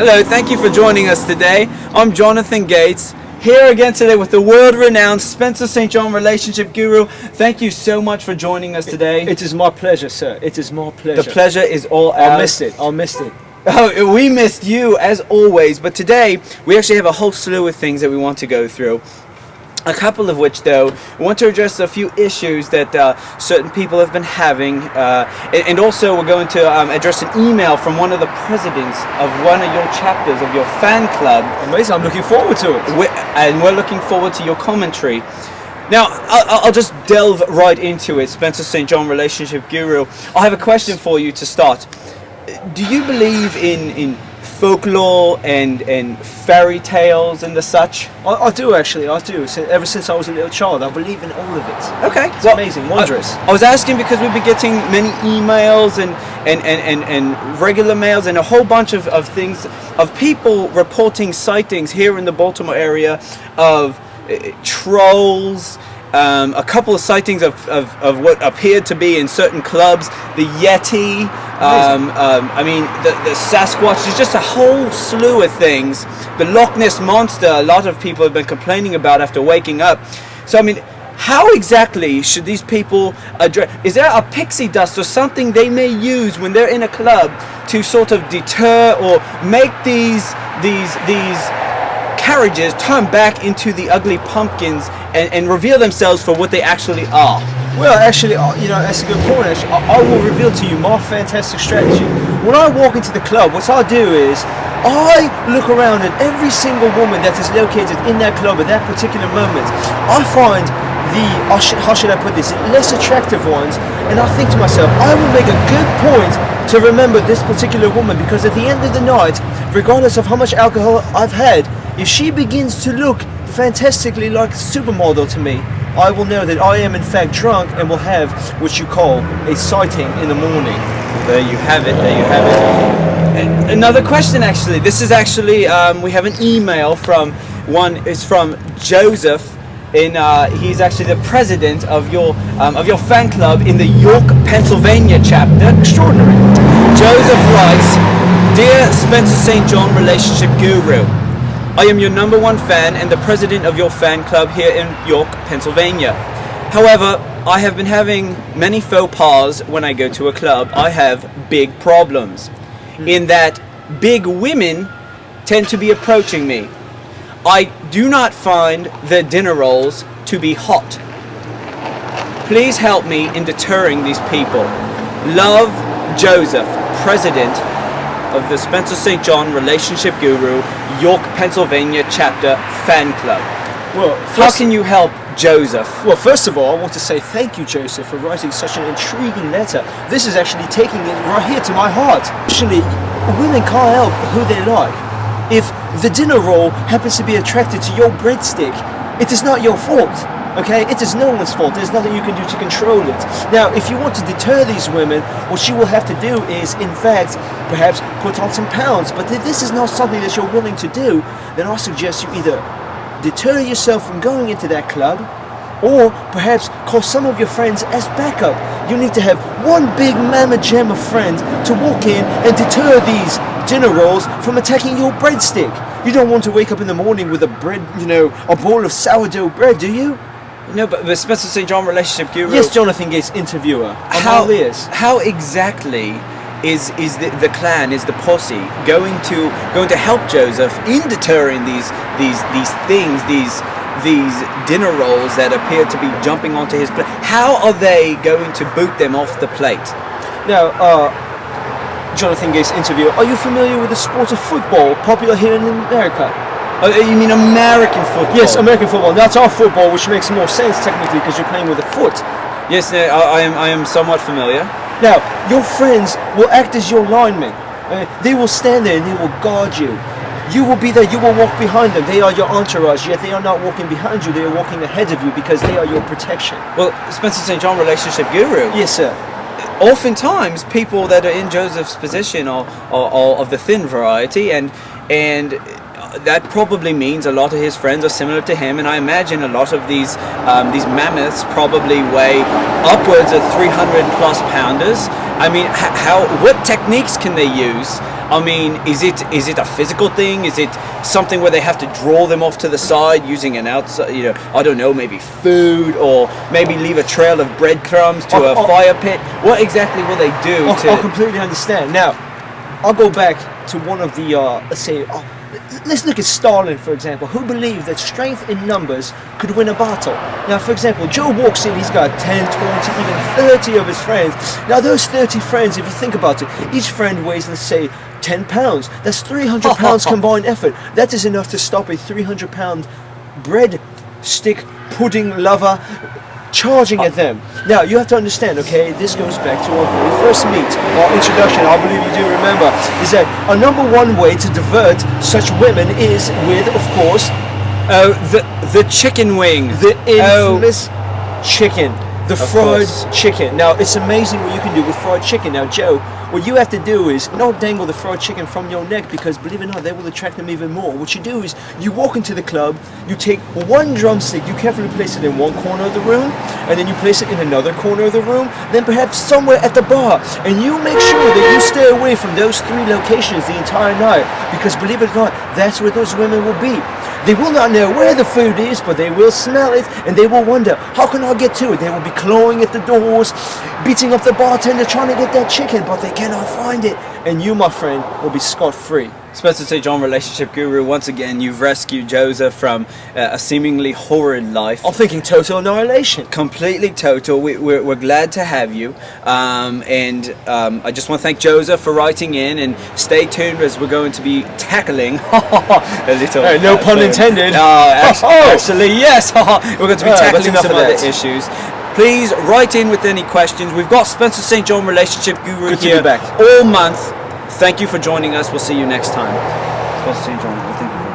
Hello, thank you for joining us today. I'm Jonathan Gates, here again today with the world-renowned Spencer St. John relationship guru. Thank you so much for joining us today. It is my pleasure, sir. It is my pleasure. The pleasure is all ours. I missed it. Oh, we missed you as always, but today we actually have a whole slew of things that we want to go through. A couple of which, though, we want to address a few issues that certain people have been having, and also we're going to address an email from one of the presidents of one of your chapters of your fan club. Amazing, I'm looking forward to it. We're looking forward to your commentary. Now, I'll just delve right into it. Spencer St. John, relationship guru. I have a question for you to start. Do you believe in folklore and fairy tales and the such? I do actually, I do. Ever since I was a little child, I believe in all of it. Okay. It's amazing, wondrous. I was asking because we've been getting many emails and regular mails and a whole bunch of things, of people reporting sightings here in the Baltimore area of trolls, a couple of sightings of what appeared to be in certain clubs, the Yeti, I mean the Sasquatch. There's just a whole slew of things. The Loch Ness Monster, a lot of people have been complaining about after waking up. So I mean, how exactly should these people address? Is there a pixie dust or something they may use when they're in a club to sort of deter or make these carriages turn back into the ugly pumpkins and reveal themselves for what they actually are? Well, actually, you know, that's a good point. Actually, I will reveal to you my fantastic strategy. When I walk into the club, what I do is I look around at every single woman that is located in that club at that particular moment. I find how should I put this, less attractive ones, and I think to myself, I will make a good point to remember this particular woman, because at the end of the night, regardless of how much alcohol I've had, if she begins to look fantastically like a supermodel to me, I will know that I am in fact drunk and will have what you call a sighting in the morning. There you have it, there you have it. Another question actually, this is actually, we have an email from it's from Joseph, he's actually the president of your fan club in the York, Pennsylvania chapter. Extraordinary. Joseph writes, "Dear Spencer St. John relationship guru, I am your #1 fan and the president of your fan club here in York, Pennsylvania. However, I have been having many faux pas when I go to a club. I have big problems in that big women tend to be approaching me. I do not find the dinner rolls to be hot. Please help me in deterring these people. Love, Joseph, president of the Spencer St. John relationship guru, York, Pennsylvania chapter fan club." Well, how can you help Joseph? Well, first of all, I want to say thank you, Joseph, for writing such an intriguing letter. This is actually taking it right here to my heart. Actually, women can't help who they like. If the dinner roll happens to be attracted to your breadstick, it is not your fault. Okay, it is no one's fault. There's nothing you can do to control it. Now, if you want to deter these women, what you will have to do is, in fact, perhaps put on some pounds. But if this is not something that you're willing to do, then I suggest you either deter yourself from going into that club, or perhaps call some of your friends as backup. You need to have one big mamma jamma friend to walk in and deter these dinner rolls from attacking your breadstick. You don't want to wake up in the morning with a bread, you know, a bowl of sourdough bread, do you? No, but the Spencer St. John relationship guru. Yes, Jonathan Gates, interviewer. How exactly is the clan, is the posse going to help Joseph in deterring these things, these dinner rolls that appear to be jumping onto his plate? How are they going to boot them off the plate? Now, Jonathan Gates, interviewer, are you familiar with the sport of football, popular here in America? You mean American football? Yes, American football. That's our football, which makes more sense technically because you're playing with a foot. Yes, I am somewhat familiar. Now, your friends will act as your linemen. They will stand there and they will guard you. You will be there, you will walk behind them. They are your entourage, yet they are not walking behind you, they are walking ahead of you because they are your protection. Well, Spencer St. John relationship guru. Yes, sir. Oftentimes, people that are in Joseph's position are of the thin variety, and that probably means a lot of his friends are similar to him, and I imagine a lot of these mammoths probably weigh upwards of 300+ pounders. I mean, what techniques can they use I mean, is it a physical thing? Is it something where they have to draw them off to the side using an outside, I don't know, maybe food, or maybe leave a trail of breadcrumbs to a fire pit? What exactly will they do? I completely understand. Now, I'll go back to one of the, let's say, let's look at Stalin, for example, who believed that strength in numbers could win a battle. Now, for example, Joe walks in, he's got 10, 20, even 30 of his friends. Now, those 30 friends, if you think about it, each friend weighs, let's say, 10 pounds. That's 300 pounds combined effort. That is enough to stop a 300-pound bread stick pudding lover charging at them. Now, you have to understand, okay, this goes back to our very first meet, our introduction, I believe you do remember, is that our number one way to divert such women is with, of course, the chicken wing. The infamous chicken. The fried chicken. Now, it's amazing what you can do with fried chicken. Now, Joe, what you have to do is not dangle the fried chicken from your neck, because believe it or not, they will attract them even more. What you do is you walk into the club, you take one drumstick, you carefully place it in one corner of the room, and then you place it in another corner of the room, then perhaps somewhere at the bar, and you make sure that you stay away from those three locations the entire night, because believe it or not, that's where those women will be. They will not know where the food is, but they will smell it, and they will wonder, how can I get to it? They will be clawing at the doors, beating up the bartender, trying to get that chicken, but they cannot find it. And you, my friend, will be scot-free. Spencer St. John, relationship guru, once again, you've rescued Joseph from a seemingly horrid life. I'm thinking total annihilation. Completely total. We're glad to have you. I just want to thank Joseph for writing in, and stay tuned as we're going to be tackling a little... no pun intended. Actually, yes. We're going to be tackling some other issues. Please write in with any questions. We've got Spencer St. John, relationship guru, Good to here be back. all month. Thank you for joining us. We'll see you next time. Spencer St. John, thank you.